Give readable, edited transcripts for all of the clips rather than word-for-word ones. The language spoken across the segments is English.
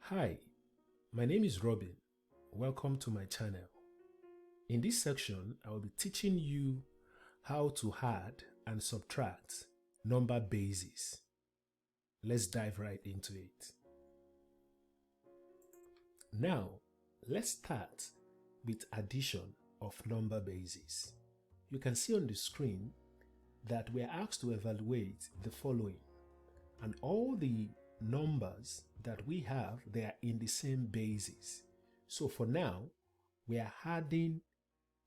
Hi, my name is Robin. Welcome to my channel. In this section, I will be teaching you how to add and subtract number bases. Let's dive right into it. Now, let's start with addition of number bases. You can see on the screen that we are asked to evaluate the following, and all the numbers that we have, they are in the same basis. So for now, we are adding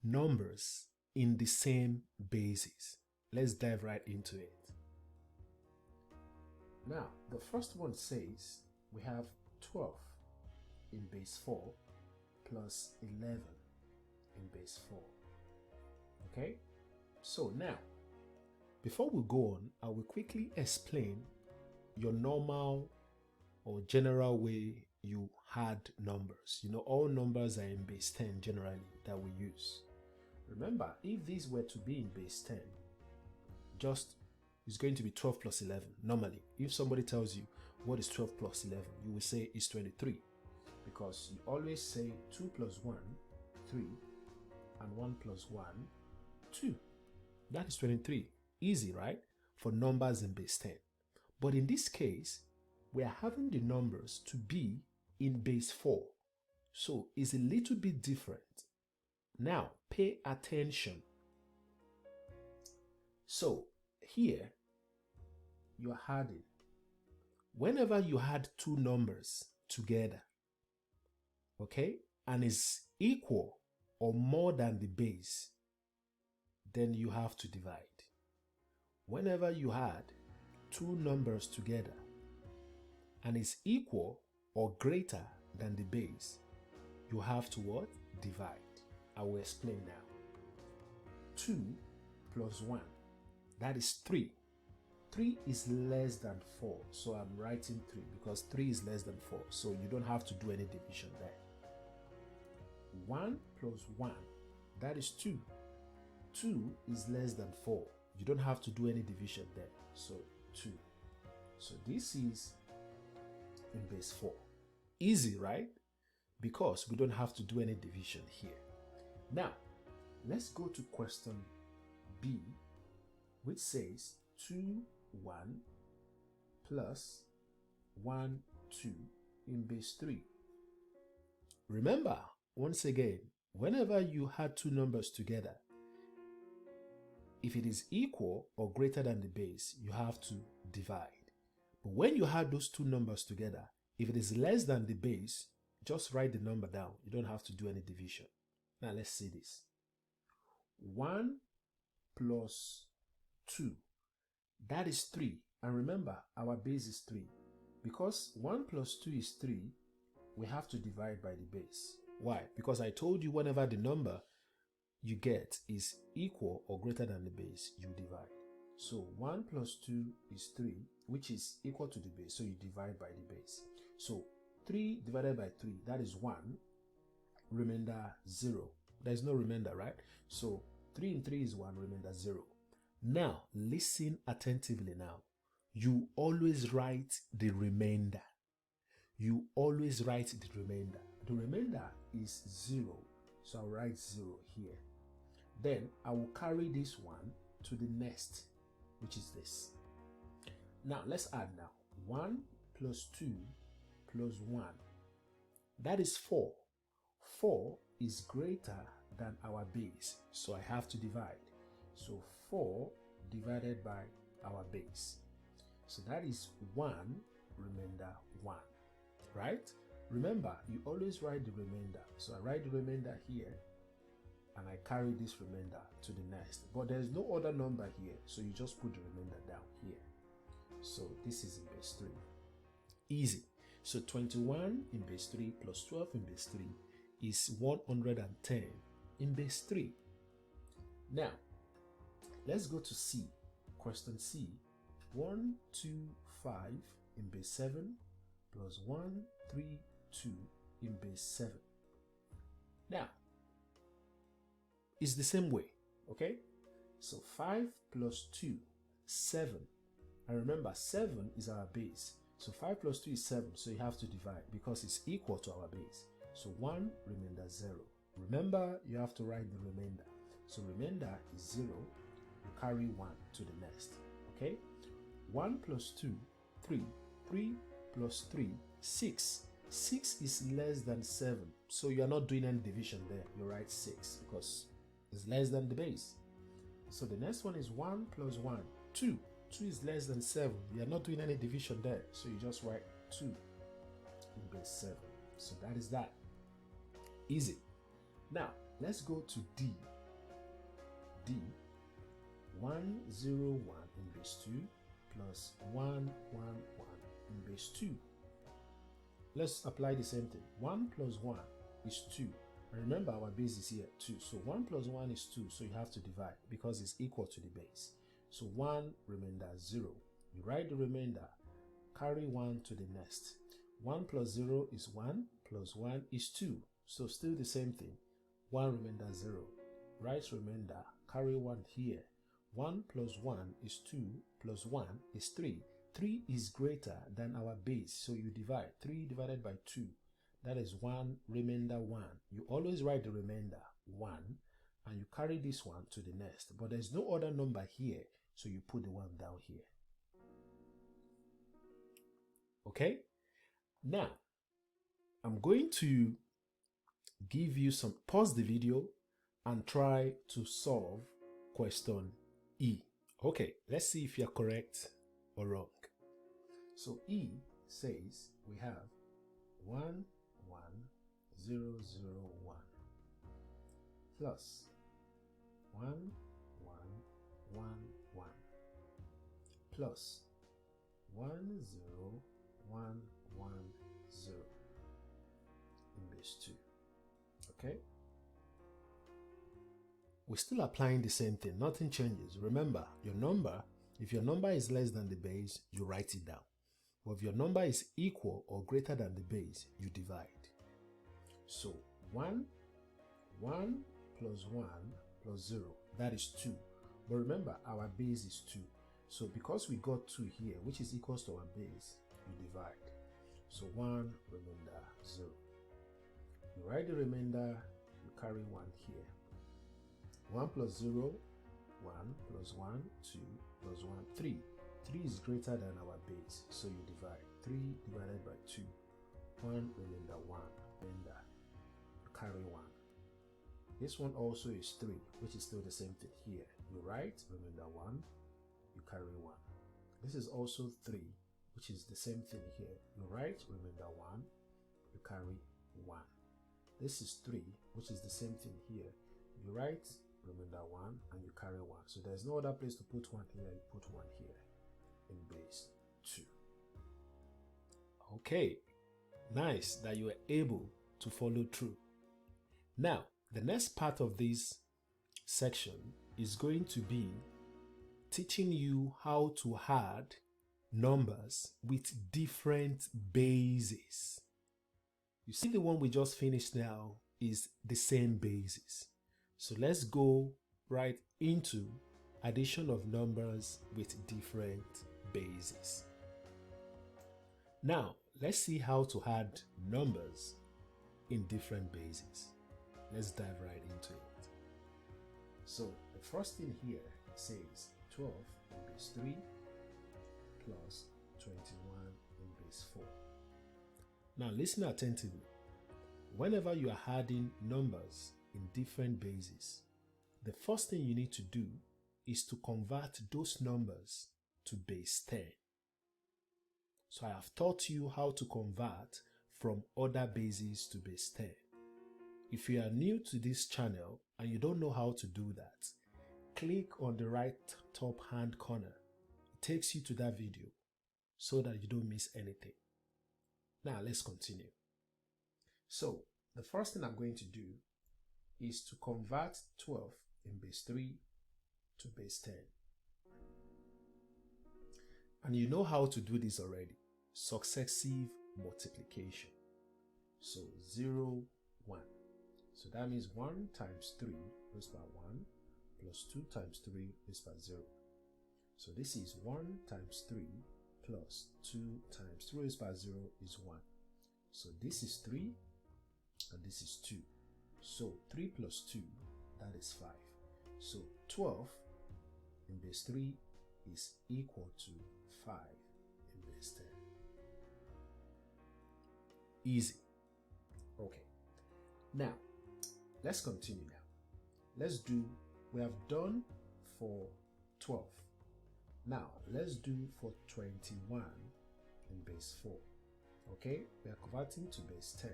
numbers in the same basis. Let's dive right into it. Now, the first one says we have 12 in base 4 plus 11 in base 4. Okay? So now, before we go on, I will quickly explain your normal or general way you add numbers. You know, all numbers are in base 10 generally that we use. Remember, if these were to be in base 10, it's going to be 12 plus 11. Normally, if somebody tells you what is 12 plus 11, you will say it's 23, because you always say 2 plus 1, 3, and 1 plus 1, 2. That is 23. Easy, right? For numbers in base 10. But in this case, we are having the numbers to be in base 4. So it's a little bit different. Now, pay attention. So here, you are adding. Whenever you add two numbers together, okay, and it's equal or more than the base, then you have to divide. Whenever you add two numbers together and is equal or greater than the base, you have to what? Divide. I will explain now. 2 plus 1, that is 3. 3 is less than 4, so I'm writing 3 because 3 is less than 4, so you don't have to do any division there. 1 plus 1, that is 2. 2 is less than 4. You don't have to do any division there, so 2. So this is in base 4. Easy, right? Because we don't have to do any division here. Now, let's go to question B, which says 2, 1 plus 1, 2 in base 3. Remember, once again, whenever you add two numbers together, if it is equal or greater than the base, you have to divide. But when you add those two numbers together, if it is less than the base, just write the number down. You don't have to do any division. Now let's see this. 1 plus 2, that is 3. And remember, our base is 3. Because 1 plus 2 is 3, we have to divide by the base. Why? Because I told you whenever the number you get is equal or greater than the base, you divide. So 1 plus 2 is 3, which is equal to the base, so you divide by the base. So 3 divided by 3, that is 1, remainder 0. There is no remainder, right? So 3 in 3 is 1, remainder 0. Now, listen attentively now. You always write the remainder. You always write the remainder. The remainder is 0, so I'll write 0 here. Then I will carry this one to the next, which is this. Now let's add now. 1 plus 2 plus 1. That is 4. 4 is greater than our base, so I have to divide. So 4 divided by our base. So that is 1, remainder 1. Right? Remember, you always write the remainder. So I write the remainder here, and I carry this remainder to the next. But there's no other number here, so you just put the remainder down here. So this is in base 3. Easy. So 21 in base 3 plus 12 in base 3 is 110 in base 3. Now, let's go to C. Question C. 1, 2, 5 in base 7 plus 1, 3, 2 in base 7. Now, it's the same way, okay? So 5 plus 2, 7. And remember, 7 is our base. So 5 plus 2 is 7, so you have to divide because it's equal to our base. So 1, remainder 0. Remember, you have to write the remainder. So remainder is 0, you carry 1 to the next. Okay? 1 plus 2, 3. 3 plus 3, 6. 6 is less than 7. So you are not doing any division there. You write 6 because it's less than the base. So the next one is 1 plus 1, 2. 2 is less than 7. You are not doing any division there. So you just write 2 in base 7. So that is that. Easy. Now, let's go to D. D, 1, 0, 1 in base 2 plus 1, 1, 1 in base 2. Let's apply the same thing. 1 plus 1 is 2. And remember, our base is here 2. So 1 plus 1 is 2. So you have to divide because it's equal to the base. So 1, remainder 0. You write the remainder, carry 1 to the next. 1 plus 0 is 1, plus 1 is 2. So still the same thing. 1, remainder 0. Write remainder, carry 1 here. 1 plus 1 is 2, plus 1 is 3. 3 is greater than our base, so you divide. 3 divided by 2, that is 1, remainder 1. You always write the remainder 1, and you carry this one to the next. But there's no other number here, so you put the 1 down here. Okay? Now, I'm going to give you some, pause the video and try to solve question E. Okay, let's see if you're correct or wrong. So E says we have 1, 1, 0, 0, 1 plus 1, 1, 1, 1 plus 1, 0, 1, 1, 0 in base 2. Okay? We're still applying the same thing. Nothing changes. Remember, your number, if your number is less than the base, you write it down. But if your number is equal or greater than the base, you divide. So 1, 1 plus 1 plus 0, that is 2. But remember, our base is 2. So because we got 2 here, which is equals to our base, you divide. So 1, remainder 0. You write the remainder, you carry 1 here. 1 plus 0, 1 plus 1, 2 plus 1, 3. 3 is greater than our base, so you divide. 3 divided by 2, 1, remainder 1, remainder, you carry 1. This one also is 3, which is still the same thing here. You write remainder 1, you carry 1. This is also 3, which is the same thing here. You write remainder 1, you carry 1. This is 3, which is the same thing here. You write remainder 1 and you carry 1. So there's no other place to put 1 here, you put 1 here in base 2. Okay, nice that you were able to follow through. Now, the next part of this section is going to be teaching you how to add numbers with different bases. You see, the one we just finished now is the same basis. So let's go right into addition of numbers with different bases. Now, let's see how to add numbers in different bases. Let's dive right into it. So the first thing here says 12 in base 3 plus 21 in base 4. Now listen attentively. Whenever you are adding numbers in different bases, the first thing you need to do is to convert those numbers to base 10. So I have taught you how to convert from other bases to base 10. If you are new to this channel and you don't know how to do that, click on the right top hand corner. It takes you to that video so that you don't miss anything. Now let's continue. So the first thing I'm going to do is to convert 12 in base 3 to base 10. And you know how to do this already. Successive multiplication. So 0, 1. So that means 1 times 3 raised by 1 plus 2 times 3 raised by 0. So this is 1 times 3 plus 2 times 3 raised by 0 is 1. So this is 3 and this is 2. So 3 plus 2, that is 5. So 12 in base 3 is equal to 5 in base 10. Easy. Okay. Now, let's continue now. We have done for 12. Now, let's do for 21 in base 4. Okay, we are converting to base 10.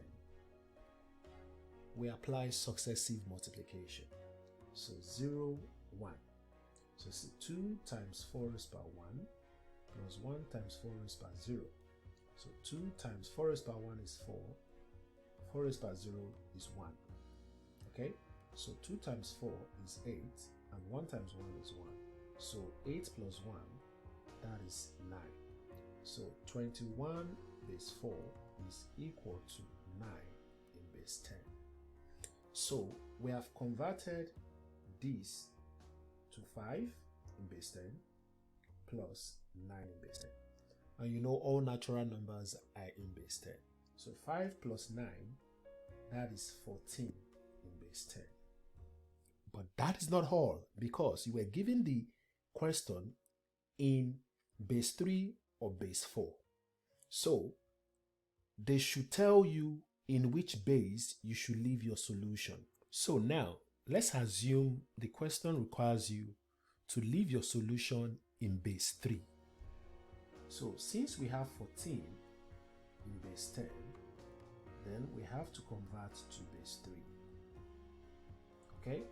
We apply successive multiplication. So 0, 1. So it's 2 times 4 raised by 1 plus 1 times 4 raised by 0. So 2 times 4 raised by 1 is 4. 4 raised by 0 is 1. Okay, so 2 times 4 is 8 and 1 times 1 is 1. So 8 plus 1, that is 9. So 21 base 4 is equal to 9 in base 10. So we have converted this to 5 in base 10 plus 9 in base 10. And you know all natural numbers are in base 10. So 5 plus 9, that is 14 in base 10. But that is not all, because you were given the question in base 3 or base 4. So they should tell you in which base you should leave your solution. So now, let's assume the question requires you to leave your solution in base 3. So since we have 14 in base 10, then we have to convert to base 3. Okay?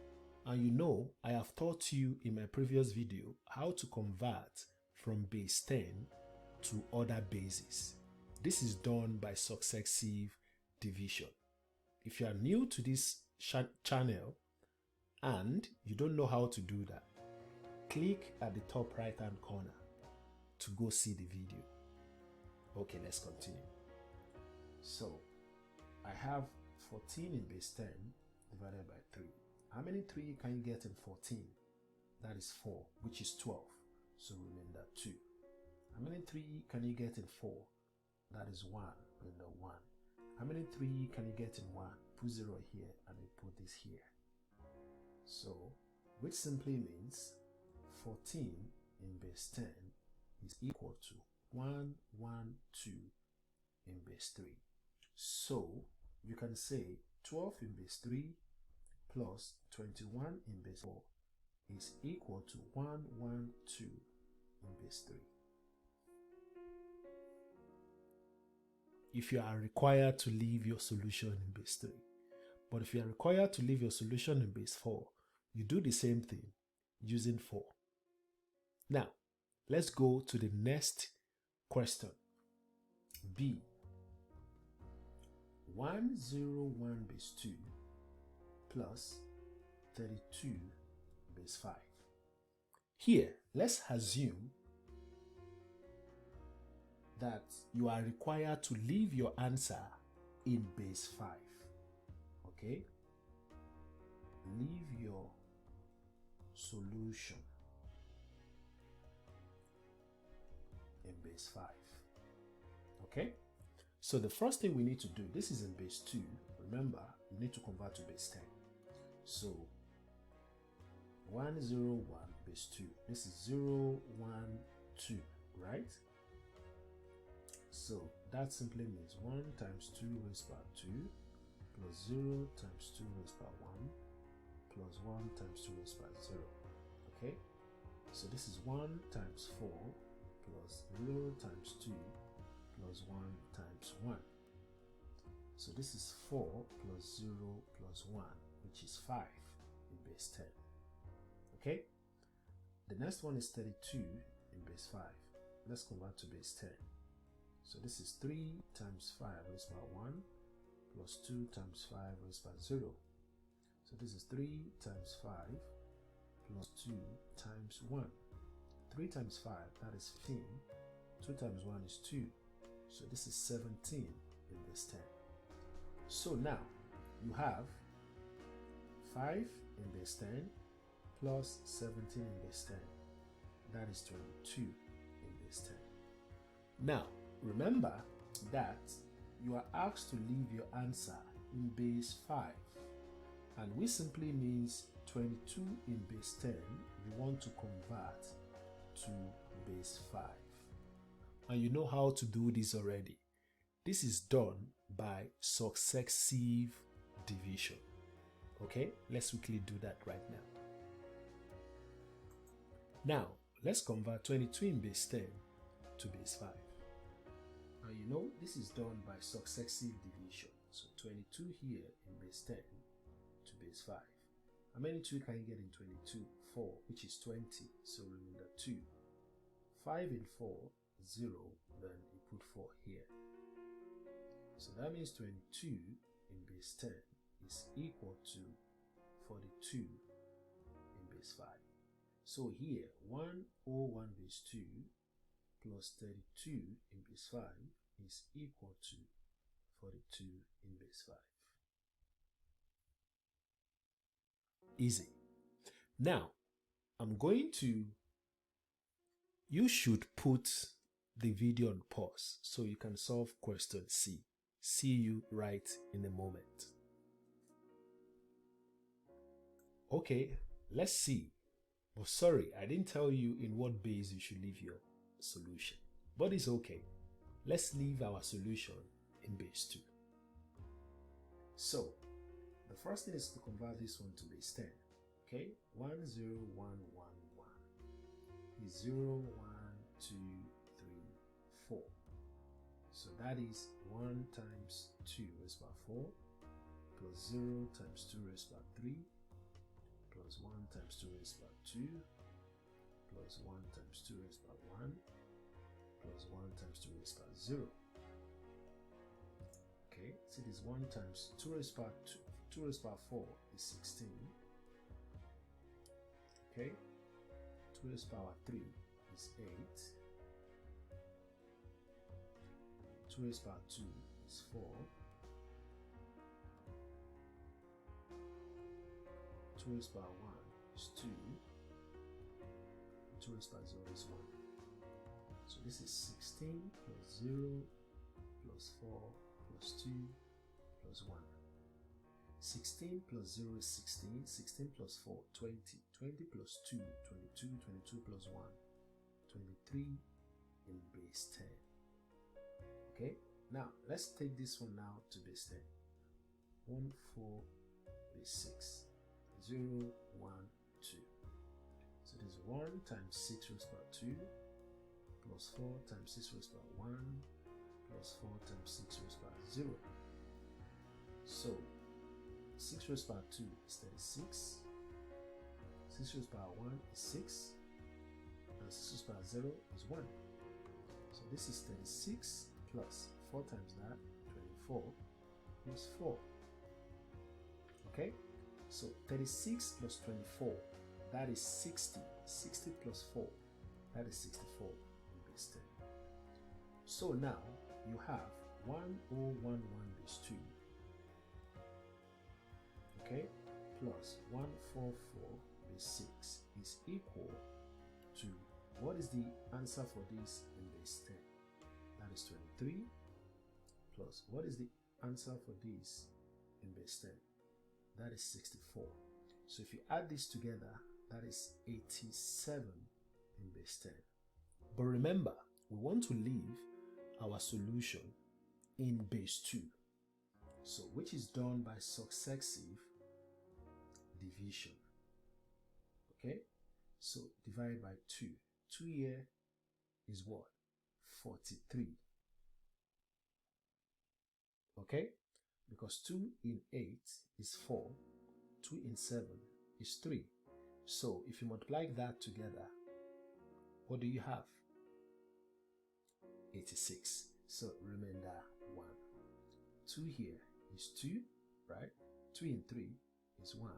And you know, I have taught you in my previous video how to convert from base 10 to other bases. This is done by successive division. If you are new to this channel and you don't know how to do that, click at the top right hand corner to go see the video. Okay, let's continue. So I have 14 in base 10 divided by 3. How many 3 can you get in 14? That is 4, which is 12. So remainder 2. How many 3 can you get in 4? That is 1, remainder 1. How many 3 can you get in 1? Put 0 here and you put this here. So, which simply means 14 in base 10 is equal to 1, 1, 2 in base 3. So, you can say 12 in base 3 plus 21 in base 4 is equal to 1, 1, 2 in base 3. If you are required to leave your solution in base 3. But if you are required to leave your solution in base 4, you do the same thing using 4. Now, let's go to the next question. B. 101 base 2 plus 32 base 5. Here, let's assume that you are required to leave your answer in base 5. Okay? Leave your solution in base 5. Okay? So the first thing we need to do, this is in base 2. Remember, you need to convert to base 10. So 101 base 2. This is 0, 1, 2, right? So that simply means 1 times 2 raised by 2 plus 0 times 2 raised by 1 plus 1 times 2 raised by 0. Okay? So this is 1 times 4 plus 0 times 2 plus 1 times 1. So this is 4 plus 0 plus 1, which is 5 in base 10. Okay? The next one is 32 in base 5. Let's convert to base 10. So this is 3 times 5 raised by 1 plus 2 times 5 raised by 0. So this is 3 times 5 plus 2 times 1. 3 times 5, that is 15. 2 times 1 is 2. So this is 17 in base 10. So now you have 5 in base 10 plus 17 in base 10. That is 22 in base 10. Now, remember that you are asked to leave your answer in base 5, and which simply means 22 in base 10 you want to convert to base 5. And you know how to do this already. This is done by successive division. Okay, let's quickly do that right now. Now, let's convert 22 in base 10 to base 5. Now you know this is done by successive division. So 22 here in base 10 to base 5. How many 2 can you get in 22? 4, which is 20. So remember 2. 5 in 4, 0. Then you put 4 here. So that means 22 in base 10 is equal to 42 in base 5. So here, 101 base 2 plus 32 in base 5 is equal to 42 in base 5. Easy. Now, you should put the video on pause so you can solve question C. See you right in a moment. Okay, let's see. But sorry, I didn't tell you in what base you should leave your solution. But it's okay. Let's leave our solution in base 2. So, the first thing is to convert this one to base 10. Okay, 1, 0, 1, 1, 1 is 0, 1, 2, 3, 4. So that is 1 times 2 raised by 4 plus 0 times 2 raised by 3 plus 1 times 2 raised by 2 plus 1 times 2 raised by 1 plus 1 times 2 raised by 0. Okay, so this 1 times 2 raised by 2 raised by 4 is 16. Okay, 2 raised by 3 is 8. 2 raised by 2 is 4. 2 raised by 1 is 2. 2 raised by 0 is 1. So this is 16 plus 0 plus 4 plus 2 plus 1. 16 plus 0 is 16. 16 plus 4, 20. 20 plus 2, 22. 22 plus 1, 23 in base 10. Okay, now let's take this one now to base 10. 1, 4, base 6. 0, 1, 2. So this is 1 times 6 raised by 2 plus 4 times 6 raised by 1 plus 4 times 6 raised by 0. So 6 raised by 2 is 36. 6 raised by 1 is 6. And 6 raised by 0 is 1. So this is 36 plus 4 times that, 24 plus 4. Okay? So 36 plus 24, that is 60. 60 plus 4, that is 64 in base 10. So now you have 1011 base 2, okay, plus 144 base 6 is equal to, what is the answer for this in base 10? That is 23 plus, what is the answer for this in base 10? That is 64. So if you add this together, that is 87 in base 10. But remember, we want to leave our solution in base 2. So which is done by successive division. Okay? So divide by 2. 2 here is what? 43. Okay? Because 2 in 8 is 4, 2 in 7 is 3. So if you multiply that together, what do you have? 86. So remainder 1. 2 here is 2, right? 2 in 3 is 1,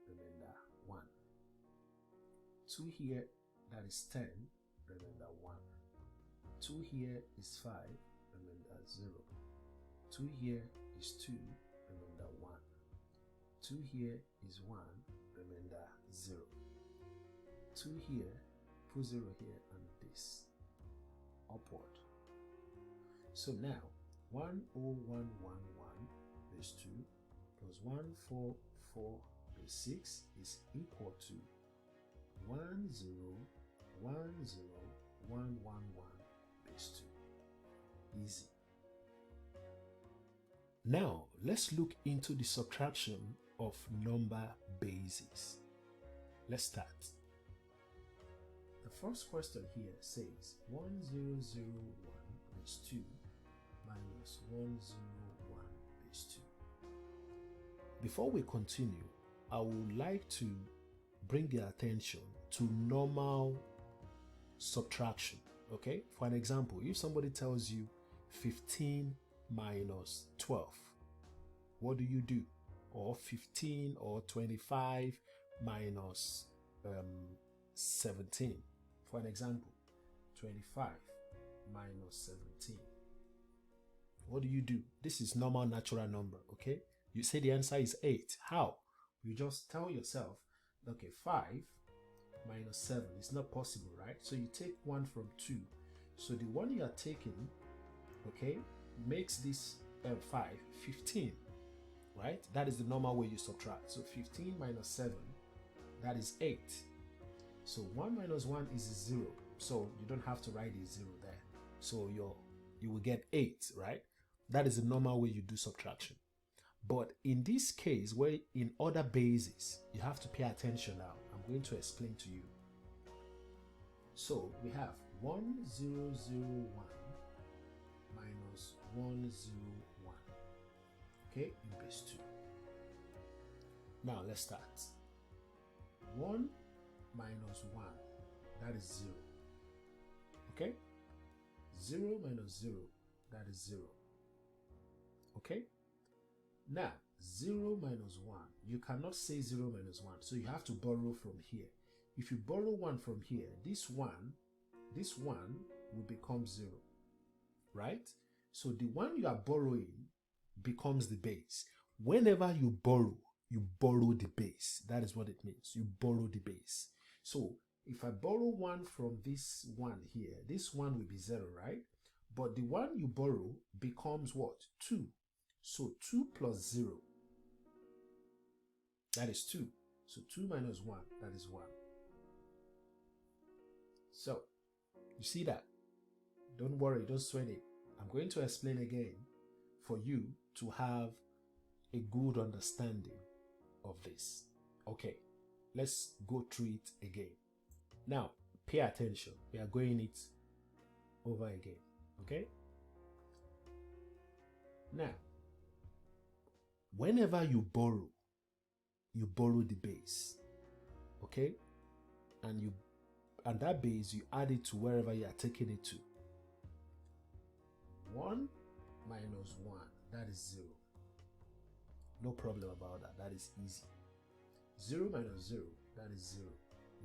remainder 1. 2 here, that is 10, remainder 1. 2 here is 5, remainder 0. 2 here is 2, remainder 1. 2 here is 1, remainder 0. 2 here, put 0 here and this. Upward. So now 10111 base 2 plus 144 base 6 is equal to 1010111 base 2. Easy. Now let's look into the subtraction of number bases. Let's start. The first question here says 1001 base 2 minus 101 base 2. Before we continue, I would like to bring your attention to normal subtraction. Okay, for an example, if somebody tells you 15 minus 12, what do? Or 15 or 25 minus 17. For an example, 25 minus 17. What do? This is normal natural number, okay? You say the answer is 8. How? You just tell yourself, okay, 5 minus 7 is not possible, right? So you take 1 from 2. So the one you are taking, okay, makes this 5 15, right? That is the normal way you subtract. So 15 minus 7, that is 8. So 1 minus 1 is 0. So you don't have to write a 0 there. So you will get 8, right? That is the normal way you do subtraction. But in this case, where in other bases, you have to pay attention now. I'm going to explain to you. So we have 1001 minus 101, okay, in base 2. Now let's start. 1 minus 1, that is 0. Okay? 0 minus 0, that is 0. Okay? Now, 0 minus 1, you cannot say 0 minus 1, so you have to borrow from here. If you borrow 1 from here, this 1 will become 0, right? So the one you are borrowing becomes the base. Whenever you borrow the base. That is what it means. You borrow the base. So if I borrow 1 from this 1 here, this 1 will be 0, right? But the one you borrow becomes what? 2. So 2 plus 0, that is 2. So 2 minus 1, that is 1. So, you see that? Don't worry, don't sweat it. I'm going to explain again for you to have a good understanding of this. Okay, let's go through it again. Now, pay attention. We are going it over again. Okay? Now, whenever you borrow the base. Okay? And that base, you add it to wherever you are taking it to. 1 minus 1, that is 0. No problem about that. That is easy. 0 minus 0, that is 0.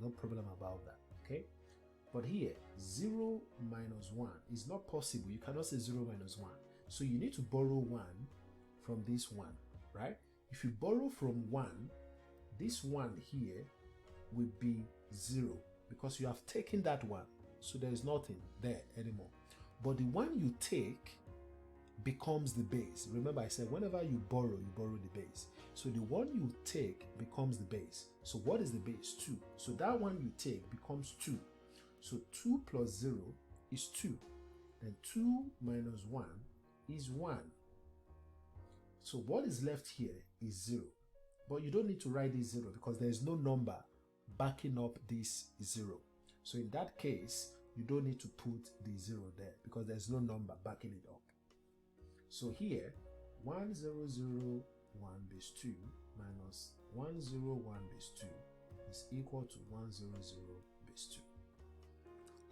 No problem about that. Okay? But here, 0 minus 1 is not possible. You cannot say 0 minus 1. So you need to borrow 1 from this 1, right? If you borrow from 1, this 1 here will be 0 because you have taken that 1. So there is nothing there anymore. But the one you take becomes the base. Remember I said whenever you borrow the base. So the one you take becomes the base. So what is the base? 2. So that one you take becomes 2. So 2 plus 0 is 2. Then 2 minus 1 is 1. So what is left here is 0. But you don't need to write this 0 because there is no number backing up this 0. So in that case, you don't need to put the 0 there because there's no number backing it up. So here, 1001 base 2 minus 101 base 2 is equal to 100 base 2.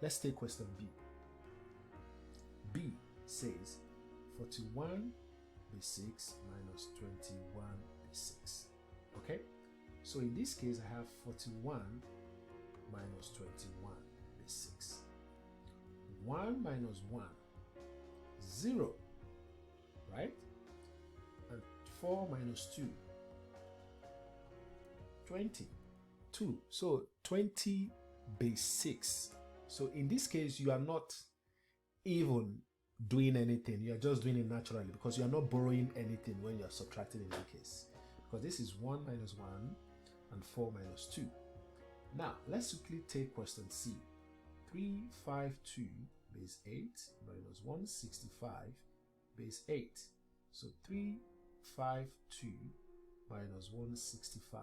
Let's take question B. B says 41 base 6 minus 21 base 6. Okay? So in this case, I have 41 minus 21 base 6. 1 minus 1, 0. Right? And 4 minus 2, 20. 2. So 20 base 6. So in this case, you are not even doing anything. You're just doing it naturally because you're not borrowing anything when you're subtracting in the case. Because this is 1 minus 1 and 4 minus 2. Now, let's quickly take question C. 352 base 8 minus 165 base 8. So 352 minus 165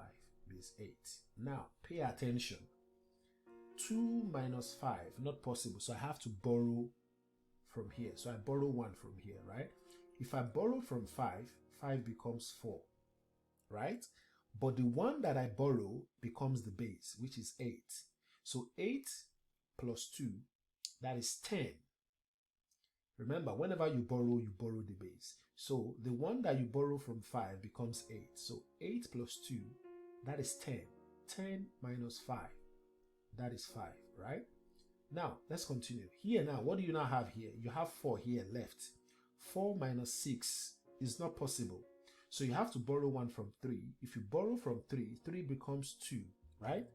base 8. Now, pay attention. 2 minus 5, not possible. So I have to borrow from here. So I borrow 1 from here, right? If I borrow from 5, 5 becomes 4, right? But the one that I borrow becomes the base, which is 8. So 8 plus 2, that is 10. Remember, whenever you borrow the base. So the one that you borrow from 5 becomes 8. So 8 plus 2, that is 10. 10 minus 5, that is 5, right? Now, let's continue. Here now, what do you now have here? You have 4 here left. 4 minus 6 is not possible. So you have to borrow 1 from 3. If you borrow from 3, 3 becomes 2, right?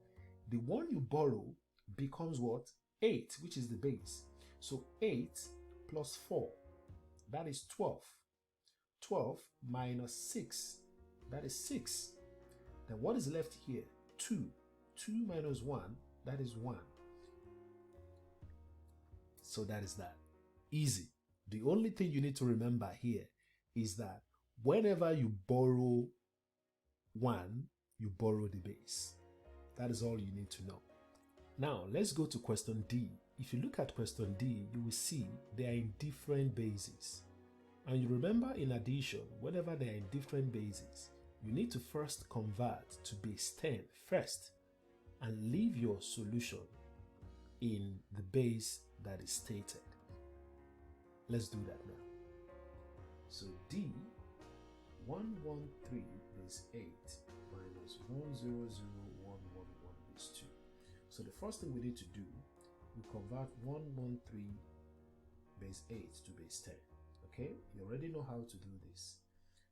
The one you borrow becomes what? 8, which is the base. So 8 plus 4, that is 12. 12 minus 6, that is 6. Then what is left here? 2. 2 minus 1, that is 1. So that is that. Easy. The only thing you need to remember here is that whenever you borrow 1, you borrow the base. That is all you need to know. Now, let's go to question D. If you look at question D, you will see they are in different bases. And you remember in addition, whenever they are in different bases, you need to first convert to base 10 first and leave your solution in the base that is stated. Let's do that now. So D, 113 base 8 minus 100,111 base 2. So the first thing we need to do, we convert 113 base 8 to base 10. Okay, you already know how to do this.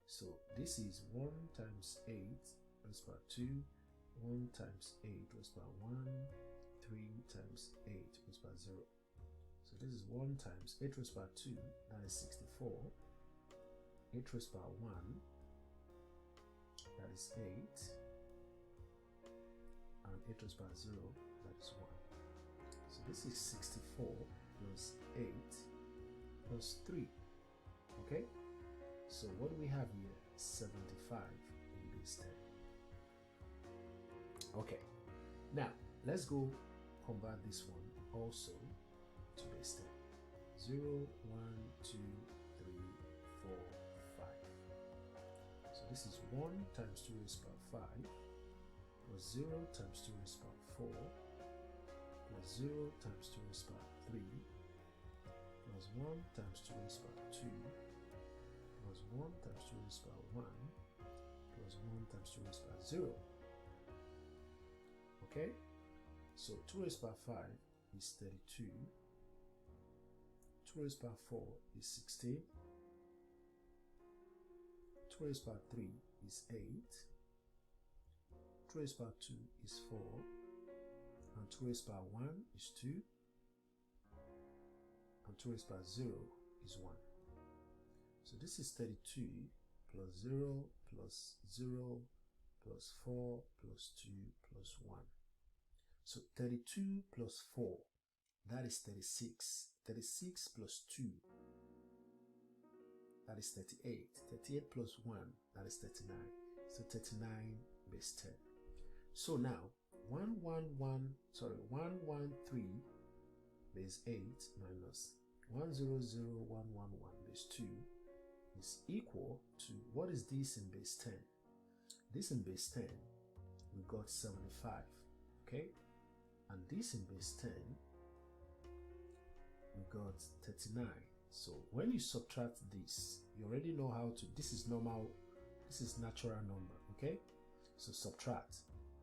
So this is 1 times 8 raised by 2, 1 times 8 raised by 1, 3 times 8 raised by 0. So this is 1 times 8 raised by 2, that is 64. 8 raised by 1, that is 8. And 8 raised by 0, that is 1. So this is 64 plus 8 plus 3. Okay? So what do we have here? 75 in base 10. Okay. Now, let's go convert this one also to base 10. 0, 1, 2, 3, 4, 5. So this is 1 times 2 raised by 5 plus 0 times 2 raised by 4 plus 0 times 2 raised by 3 plus 1 times 2 raised by 2 plus 1 times 2 raised by 1 plus 1 times 2 raised by 0. Okay? So 2 raised by 5 is 32. 2 raised by 4 is 16. 2 raised by 3 is 8. 2 raised by 2 is 4. And 2 raised by 1 is 2. And 2 raised by 0 is 1. So this is 32 plus 0 plus 0 plus 4 plus 2 plus 1. So 32 plus 4, that is 36. 36 plus 2, that is 38. 38 plus 1, that is 39. So 39 base 10. So now 113 base 8 minus 100,111 base 2 is equal to, what is this in base 10? This in base 10, we got 75, okay? And this in base 10, we got 39. So when you subtract this, you already know how to, this is normal, this is natural number, okay? So subtract.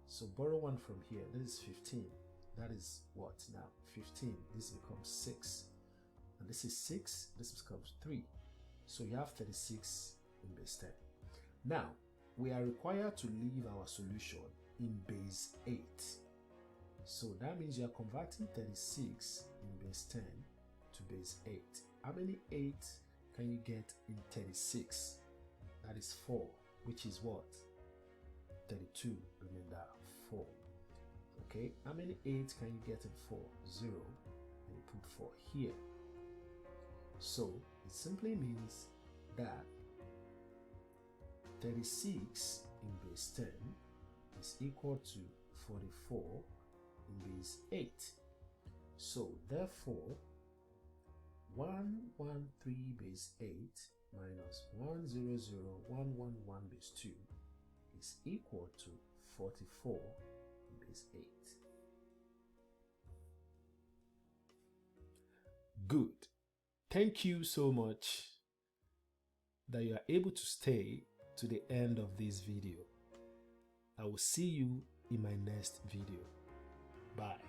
So borrow 1 from here, this is 15. That is what now? 15, this becomes 6. And this is 6, this becomes 3. So you have 36 in base 10. Now, we are required to leave our solution in base 8. So that means you are converting 36 in base 10 to base 8. how many 8 can you get in 36? That is 4, which is what? 32, remember, 4. Okay, how many 8 can you get in 4? 0, and you put 4 here. So it simply means that 36 in base 10 is equal to 44 in base 8. So therefore, 113 base 8 minus 100,111 base 2 is equal to 44 in base 8. Good. Thank you so much that you are able to stay to the end of this video. I will see you in my next video. Bye.